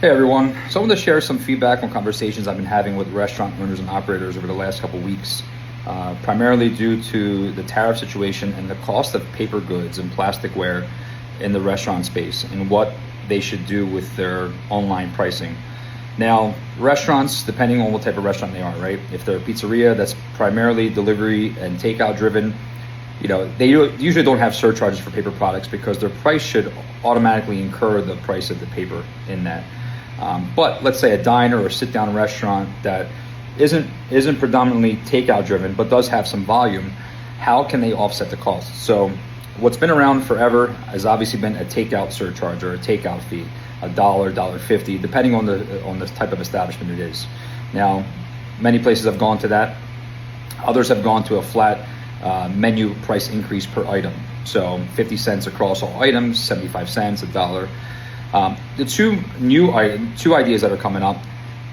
Hey everyone, so I want to share some feedback on conversations I've been having with restaurant owners and operators over the last couple of weeks, primarily due to the tariff situation and the cost of paper goods and plasticware in the restaurant space and what they should do with their online pricing. Now, restaurants, depending on what type of restaurant they are, right? If they're a pizzeria that's primarily delivery and takeout driven, they usually don't have surcharges for paper products because their price should automatically incur the price of the paper in that. But let's say a diner or sit-down restaurant that isn't predominantly takeout driven, but does have some volume, how can they offset the cost? So what's been around forever has obviously been a takeout surcharge or a takeout fee, $1, $1.50, depending on the type of establishment it is. Now, many places have gone to that. Others have gone to a flat menu price increase per item. So 50 cents across all items, 75 cents, $1. The two ideas that are coming up,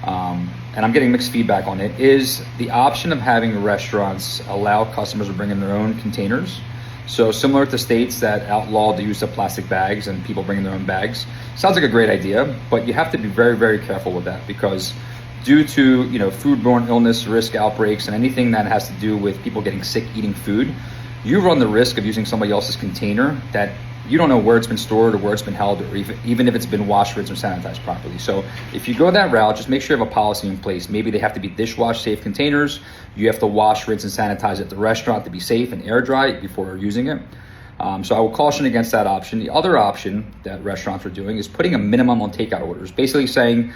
and I'm getting mixed feedback on it, is the option of having restaurants allow customers to bring in their own containers. So similar to states that outlaw the use of plastic bags and people bringing their own bags. Sounds like a great idea, but you have to be very, very careful with that because due to foodborne illness risk outbreaks and anything that has to do with people getting sick eating food, you run the risk of using somebody else's container that you don't know where it's been stored or where it's been held, or even if it's been washed, rinsed, or sanitized properly. So if you go that route, just make sure you have a policy in place. Maybe they have to be dishwash safe containers. You have to wash, rinse, and sanitize at the restaurant to be safe and air dry before using it. So I will caution against that option. The other option that restaurants are doing is putting a minimum on takeout orders, basically saying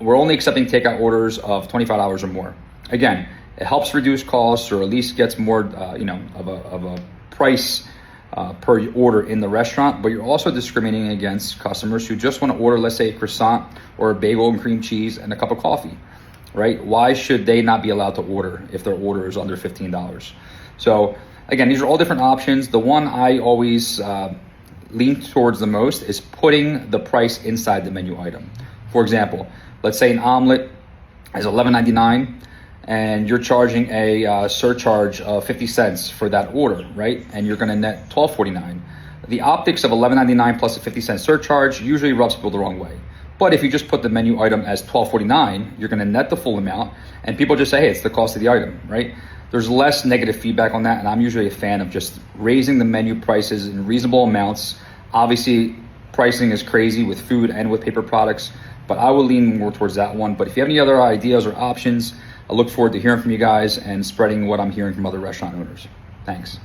we're only accepting takeout orders of $25 or more. Again, it helps reduce costs or at least gets more of a price per order in the restaurant, but you're also discriminating against customers who just want to order, let's say, a croissant or a bagel and cream cheese and a cup of coffee, right? Why should they not be allowed to order if their order is under $15? So again, these are all different options. The one I always lean towards the most is putting the price inside the menu item. For example, let's say an omelet is $11.99 and you're charging a surcharge of 50 cents for that order, right? And you're gonna net $12.49. The optics of $11.99 plus a 50-cent surcharge usually rubs people the wrong way. But if you just put the menu item as $12.49, you're gonna net the full amount and people just say, hey, it's the cost of the item, right? There's less negative feedback on that, and I'm usually a fan of just raising the menu prices in reasonable amounts. Obviously, pricing is crazy with food and with paper products, but I will lean more towards that one. But if you have any other ideas or options, I look forward to hearing from you guys and spreading what I'm hearing from other restaurant owners. Thanks.